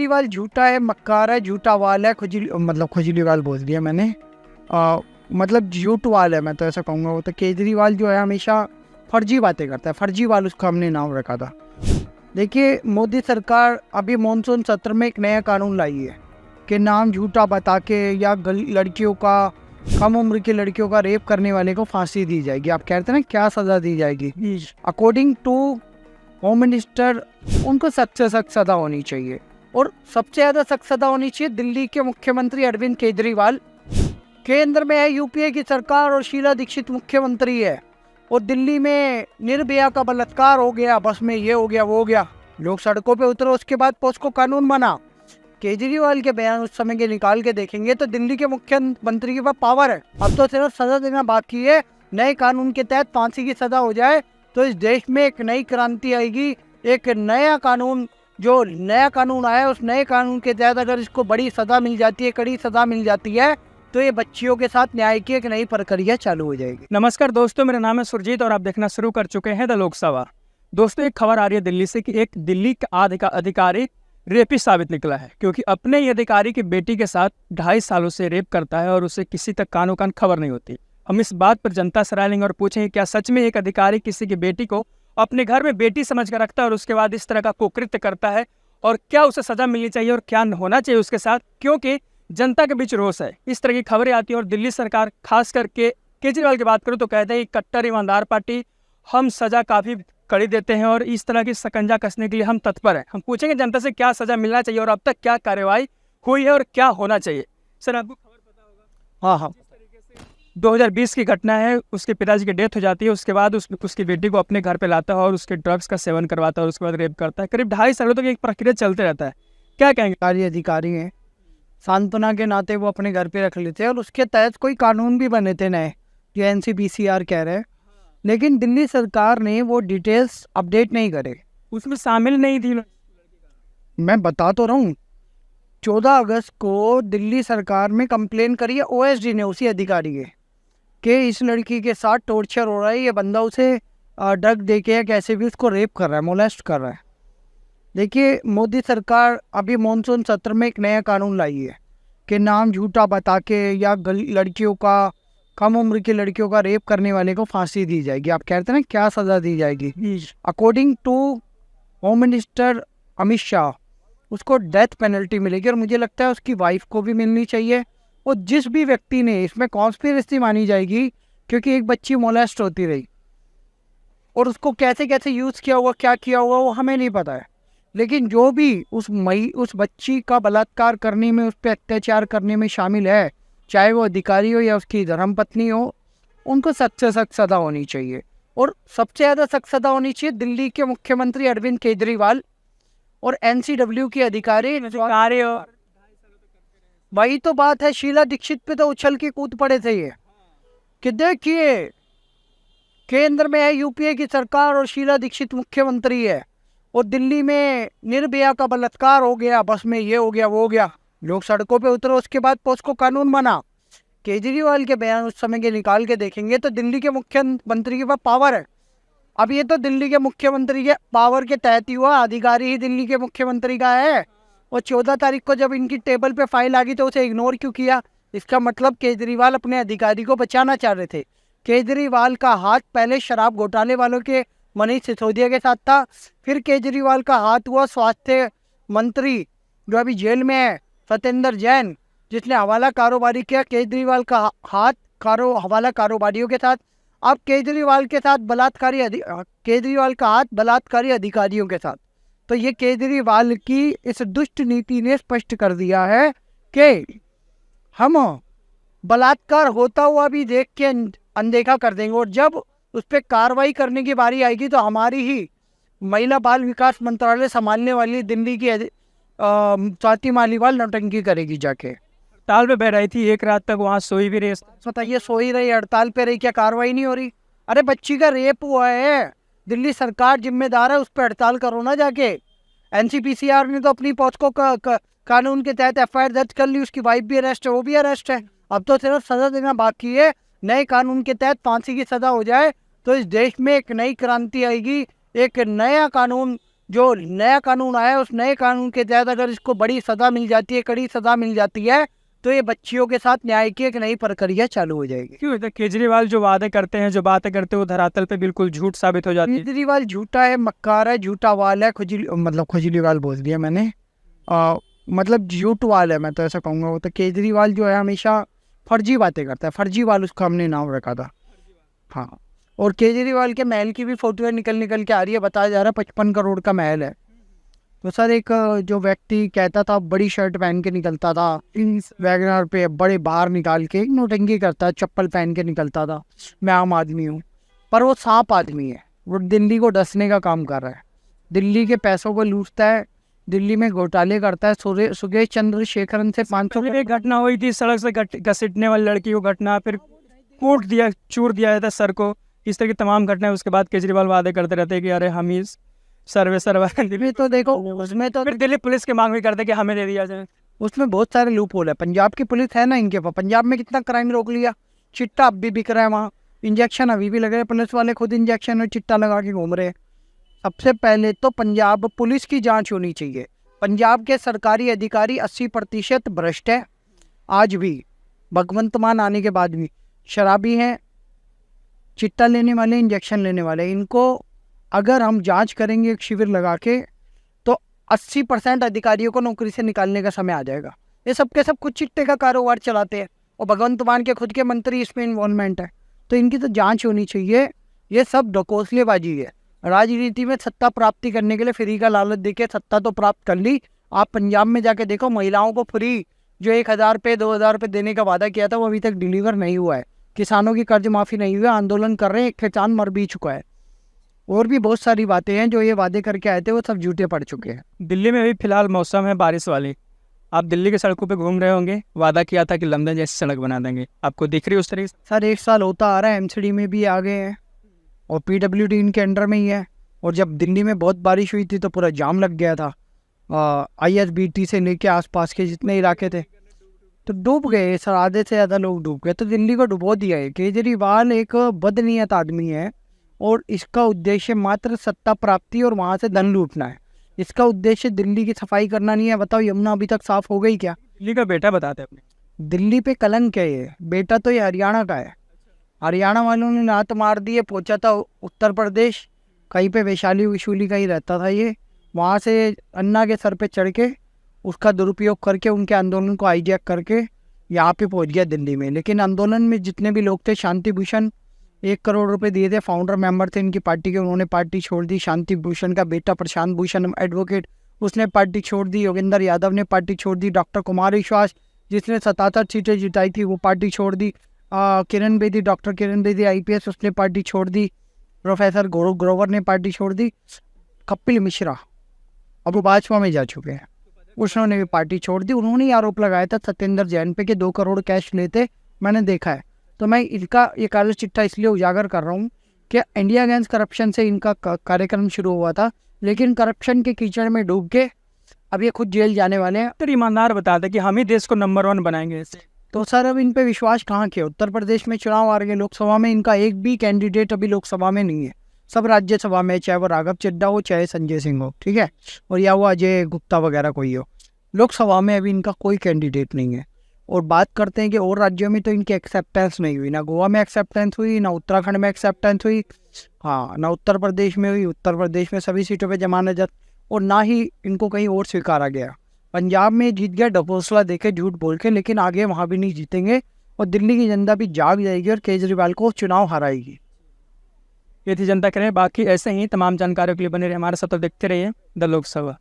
केजरीवाल झूठा है, मक्कार है, झूठा वाल है, खुजलीवाल बोल दिया मैंने, मतलब झूठ वाल है, मैं तो ऐसा कहूँगा। वो तो केजरीवाल जो है हमेशा फर्जी बातें करता है, फर्जी वाल उसका हमने नाम रखा था। देखिए, मोदी सरकार अभी मानसून सत्र में एक नया कानून लाई है कि नाम झूठा बता के या लड़कियों का, कम उम्र की लड़कियों का रेप करने वाले को फांसी दी जाएगी। आप कहते हैं ना क्या सज़ा दी जाएगी? अकॉर्डिंग टू होम मिनिस्टर उनको सख्त से सख्त सज़ा होनी चाहिए, और सबसे ज़्यादा सख्त सज़ा होनी चाहिए दिल्ली के मुख्यमंत्री अरविंद केजरीवाल। केंद्र में है यूपीए की सरकार और शीला दीक्षित मुख्यमंत्री है, और दिल्ली में निर्भया का बलात्कार हो गया, बस में ये हो गया वो हो गया, लोग सड़कों पे उतरे, उसके बाद पोस्को कानून बना। केजरीवाल के बयान उस समय के निकाल के देखेंगे तो दिल्ली के मुख्यमंत्री के पास पावर है। अब तो सिर्फ सजा देना बाकी है। नए कानून के तहत फांसी की सजा हो जाए तो इस देश में एक नई क्रांति आएगी। एक नया कानून, जो नया कानून आया, उस नए कानून के तहत अगर इसको बड़ी सजा मिल जाती है, कड़ी सजा मिल जाती है, तो ये बच्चियों के साथ न्याय की एक नई प्रक्रिया चालू हो जाएगी। नमस्कार दोस्तों, मेरा नाम है सुरजीत और आप देखना शुरू कर चुके हैं द लोकसभा। दोस्तों, एक खबर आ रही है दिल्ली से कि एक दिल्ली का अधिकारी रेपिस्ट साबित निकला है, क्योंकि अपने ही अधिकारी की बेटी के साथ 2.5 सालों से रेप करता है और उसे किसी तक कानो कान खबर नहीं होती। हम इस बात पर जनता से राय लेंगे और पूछेंगे क्या सच में एक अधिकारी किसी की बेटी को अपने घर में बेटी समझ कर रखता है और उसके बाद इस तरह का कुकृत्य करता है, और क्या उसे सजा मिलनी चाहिए और क्या होना चाहिए उसके साथ, क्योंकि जनता के बीच रोष है। इस तरह की खबरें आती हैं और दिल्ली सरकार, खास करके केजरीवाल की बात करूं तो कहते हैं कि कट्टर ईमानदार पार्टी, हम सजा काफ़ी कड़ी देते हैं और इस तरह की शिकंजा कसने के लिए हम तत्पर हैं। हम पूछेंगे जनता से क्या सजा मिलना चाहिए और अब तक क्या कार्रवाई हुई है और क्या होना चाहिए। सर, आपको खबर पता होगा? हाँ, 2020 की घटना है। उसके पिताजी की डेथ हो जाती है, उसके बाद उसकी बेटी को अपने घर पे लाता है और उसके ड्रग्स का सेवन करवाता है और उसके बाद रेप करता है। करीब 2.5 सालों तक एक प्रक्रिया चलते रहता है। क्या कहेंगे? सारी अधिकारी हैं, सांत्वना के नाते वो अपने घर पे रख लेते हैं, और उसके तहत कोई कानून भी बने थे नए, जो NCPCR कह रहे हैं, लेकिन दिल्ली सरकार ने वो डिटेल्स अपडेट नहीं करे, उसमें शामिल नहीं थी। मैं बता तो रहा हूँ, 14 अगस्त को दिल्ली सरकार में कंप्लेन करी है OSD ने, उसी अधिकारी के, कि इस लड़की के साथ टॉर्चर हो रहा है, ये बंदा उसे ड्रग दे के या कैसे भी उसको रेप कर रहा है, मोलेस्ट कर रहा है। देखिए, मोदी सरकार अभी मानसून सत्र में एक नया कानून लाई है कि नाम झूठा बता के या लड़कियों का, कम उम्र की लड़कियों का रेप करने वाले को फांसी दी जाएगी। आप कहते हैं ना क्या सज़ा दी जाएगी? According to home minister Amit Shah, उसको डेथ पेनल्टी मिलेगी, और मुझे लगता है उसकी वाइफ को भी मिलनी चाहिए। और जिस भी व्यक्ति ने, इसमें कॉन्स्पिरेसी मानी जाएगी क्योंकि एक बच्ची मोलेस्ट होती रही, और उसको कैसे कैसे यूज़ किया हुआ, क्या किया हुआ, वो हमें नहीं पता है, लेकिन जो भी उस बच्ची का बलात्कार करने में, उस पर अत्याचार करने में शामिल है, चाहे वो अधिकारी हो या उसकी धर्मपत्नी हो, उनको सख्त से सख्त सज़ा होनी चाहिए। और सबसे ज़्यादा सख्त सज़ा होनी चाहिए दिल्ली के मुख्यमंत्री अरविंद केजरीवाल और NCW की अधिकारी। वही तो बात है, शीला दीक्षित पे तो उछल के कूद पड़े थे ये, कि देखिए केंद्र में है यूपीए की सरकार और शीला दीक्षित मुख्यमंत्री है, और दिल्ली में निर्भया का बलात्कार हो गया, बस में ये हो गया वो हो गया, लोग सड़कों पे उतरे, उसके बाद पोस्को कानून बना। केजरीवाल के बयान उस समय के निकाल के देखेंगे तो दिल्ली के मुख्यमंत्री के पास पावर है। अब ये तो दिल्ली के मुख्यमंत्री के पावर के तहत ही हुआ, अधिकारी ही दिल्ली के मुख्यमंत्री का है, और 14 तारीख को जब इनकी टेबल पे फाइल आ गई तो उसे इग्नोर क्यों किया? इसका मतलब केजरीवाल अपने अधिकारी को बचाना चाह रहे थे। केजरीवाल का हाथ पहले शराब घोटाले वालों के मनीष सिसोदिया के साथ था, फिर केजरीवाल का हाथ हुआ स्वास्थ्य मंत्री जो अभी जेल में है, सत्येंद्र जैन, जिसने हवाला कारोबारी किया। केजरीवाल का हाथ हवाला कारोबारियों के साथ। अब केजरीवाल के साथ केजरीवाल का हाथ बलात्कारी अधिकारियों के साथ। तो ये केजरीवाल की इस दुष्ट नीति ने स्पष्ट कर दिया है कि हम बलात्कार होता हुआ भी देख के अनदेखा कर देंगे, और जब उस पर कार्रवाई करने की बारी आएगी तो हमारी ही महिला बाल विकास मंत्रालय संभालने वाली दिल्ली की स्वाति मालीवाल नौटंकी करेगी जाके। हड़ताल पे बैठ रही थी, एक रात तक वहाँ सोई भी रही। बताइए, सोई रही, हड़ताल पे रही, क्या कार्रवाई नहीं हो रही? अरे बच्ची का रेप हुआ है, दिल्ली सरकार जिम्मेदार है, उस पर हड़ताल करो ना जाके। NCPCR ने तो अपनी पॉस्को कानून के तहत FIR दर्ज कर ली, उसकी वाइफ भी अरेस्ट है, वो भी अरेस्ट है। अब तो सिर्फ सजा देना बाकी है। नए कानून के तहत फांसी की सजा हो जाए तो इस देश में एक नई क्रांति आएगी। एक नया कानून जो नया कानून आया है उस नए कानून के तहत अगर इसको बड़ी सज़ा मिल जाती है, कड़ी सज़ा मिल जाती है, तो ये बच्चियों के साथ न्याय की एक नई प्रक्रिया चालू हो जाएगी। क्यों इधर केजरीवाल जो वादे करते हैं, जो बातें करते हैं, वो धरातल पे बिल्कुल झूठ साबित हो जाती है। केजरीवाल झूठा है, मक्कार है, झूठा वाल है, खुजलीवाल बोल दिया मैंने, मतलब झूठ वाल है, मैं तो ऐसा कहूँगा। वो तो केजरीवाल जो है हमेशा फर्जी बातें करता है, फर्जी वाल उसका हमने नाम रखा था। हाँ, और केजरीवाल के महल की भी फोटो निकल के आ रही है, बताया जा रहा है 55 करोड़ का महल है। तो सर एक जो व्यक्ति कहता था बड़ी शर्ट पहन के निकलता था वैगनर पे, बड़े बाहर निकाल के नोटंकी करता है, चप्पल पहन के निकलता था, मैं आम आदमी हूँ, पर वो सांप आदमी है। वो दिल्ली को डसने का काम कर रहा है, दिल्ली के पैसों को लूटता है, दिल्ली में घोटाले करता है। सुरेश चंद्रशेखरन से 500 एक घटना हुई थी, सड़क से घसीटने वाली लड़की को घटना, फिर कूट दिया, चूर दिया था सर को, इस तरह की तमाम घटनाएं। उसके बाद केजरीवाल वादे करते रहते हैं कि अरे हम ही सर्वे दिल्ली, तो देखो उसमें तो फिर दिल्ली पुलिस की मांग भी करते कि हमें दे दिया जाए। उसमें बहुत सारे लूप होल है। पंजाब की पुलिस है ना इनके पास, पंजाब में कितना क्राइम रोक लिया, चिट्टा अब भी बिक रहा है वहाँ, इंजेक्शन अभी भी लग रहे हैं, पुलिस वाले खुद इंजेक्शन और चिट्टा लगा के घूम रहे हैं। सबसे पहले तो पंजाब पुलिस की जांच होनी चाहिए। पंजाब के सरकारी अधिकारी 80% भ्रष्ट है आज भी, भगवंत मान आने के बाद भी शराबी हैं, चिट्टा लेने वाले, इंजेक्शन लेने वाले। इनको अगर हम जांच करेंगे एक शिविर लगा के, तो 80% अधिकारियों को नौकरी से निकालने का समय आ जाएगा। ये सब के सब कुछ चिट्टे का कारोबार चलाते हैं और भगवंत मान के खुद के मंत्री इसमें इन्वॉल्वमेंट है, तो इनकी तो जांच होनी चाहिए। ये सब ढकोसलेबाजी है। राजनीति में सत्ता प्राप्ति करने के लिए फ्री का लालच देके सत्ता तो प्राप्त कर ली। आप पंजाब में जाके देखो, महिलाओं को फ्री जो 1000 रुपये 2000 रुपये देने का वादा किया था वो अभी तक डिलीवर नहीं हुआ है। किसानों की कर्ज माफ़ी नहीं हुआ, आंदोलन कर रहे हैं, एक किसान मर भी चुका है। और भी बहुत सारी बातें हैं जो ये वादे करके आए थे, वो सब झूठे पड़ चुके हैं। दिल्ली में अभी फिलहाल मौसम है बारिश वाली, आप दिल्ली की सड़कों पे घूम रहे होंगे, वादा किया था कि लंदन जैसी सड़क बना देंगे, आपको दिख रही है उस तरीके से? सर 1 साल होता आ रहा है, एमसीडी में भी आ गए हैं और पीडब्ल्यूडी इनके अंडर में ही है। और जब दिल्ली में बहुत बारिश हुई थी तो पूरा जाम लग गया था, ISBT से लेके आसपास के जितने इलाके थे तो डूब गए सर, आधे से ज़्यादा लोग डूब गए। तो दिल्ली को डुबो दिया है। केजरीवाल एक बदनीयत आदमी है और इसका उद्देश्य मात्र सत्ता प्राप्ति और वहाँ से धन लूटना है। इसका उद्देश्य दिल्ली की सफाई करना नहीं है। बताओ यमुना अभी तक साफ हो गई क्या? दिल्ली का बेटा बताते हैं अपने। दिल्ली पे कलंक है ये, बेटा तो ये हरियाणा का है। हरियाणा वालों ने लात मार दी है, पहुँचा था उत्तर प्रदेश, कहीं पे वैशाली विशूली का ही रहता था ये, वहाँ से अन्ना के सर पे चढ़ के उसका दुरुपयोग करके उनके आंदोलन को हाईजैक करके यहाँ पे पहुँच गया दिल्ली में। लेकिन आंदोलन में जितने भी लोग थे, शांति भूषण 1 करोड़ रुपए दिए थे, फाउंडर मेंबर थे इनकी पार्टी के, उन्होंने पार्टी छोड़ दी। शांति भूषण का बेटा प्रशांत भूषण एडवोकेट, उसने पार्टी छोड़ दी। योगेंद्र यादव ने पार्टी छोड़ दी। डॉक्टर कुमार विश्वास जिसने 77 सीटें जिताई थी वो पार्टी छोड़ दी। किरण बेदी, डॉक्टर किरण बेदी IPS, उसने पार्टी छोड़ दी। प्रोफेसर गौरव ग्रोवर ने पार्टी छोड़ दी। कपिल मिश्रा अब वो भाजपा में जा चुके हैं, उसने भी पार्टी छोड़ दी। उन्होंने आरोप लगाया था सत्येंद्र जैन पे कि 2 करोड़ कैश लेते, मैंने देखा है। तो मैं इनका ये काला चिट्ठा इसलिए उजागर कर रहा हूँ कि इंडिया अगेंस्ट करप्शन से इनका कार्यक्रम शुरू हुआ था, लेकिन करप्शन के कीचड़ में डूब के अब ये खुद जेल जाने वाले हैं। तो ईमानदार बताते कि हम ही देश को नंबर 1 बनाएंगे ऐसे। तो सर अब इन पे विश्वास कहाँ किया? उत्तर प्रदेश में चुनाव आ रहे हैं, लोकसभा में इनका एक भी कैंडिडेट अभी लोकसभा में नहीं है, सब राज्यसभा में, चाहे वो राघव चड्ढा हो चाहे संजय सिंह हो, ठीक है, और या वो अजय गुप्ता वगैरह कोई हो। लोकसभा में अभी इनका कोई कैंडिडेट नहीं है। और बात करते हैं कि और राज्यों में तो इनकी एक्सेप्टेंस नहीं हुई, ना गोवा में एक्सेप्टेंस हुई, ना उत्तराखंड में एक्सेप्टेंस हुई, हाँ ना उत्तर प्रदेश में हुई। उत्तर प्रदेश में सभी सीटों पे जमानत, और ना ही इनको कहीं और स्वीकारा गया। पंजाब में जीत गया ढकोसला देके, झूठ बोल के, लेकिन आगे वहाँ भी नहीं जीतेंगे और दिल्ली की जनता भी जाग जाएगी और केजरीवाल को चुनाव हराएगी। ये थी जनता करें। बाकी ऐसे ही तमाम जानकारियों के लिए बने रहे हमारे साथ, तो देखते रहिए द लोकसभा।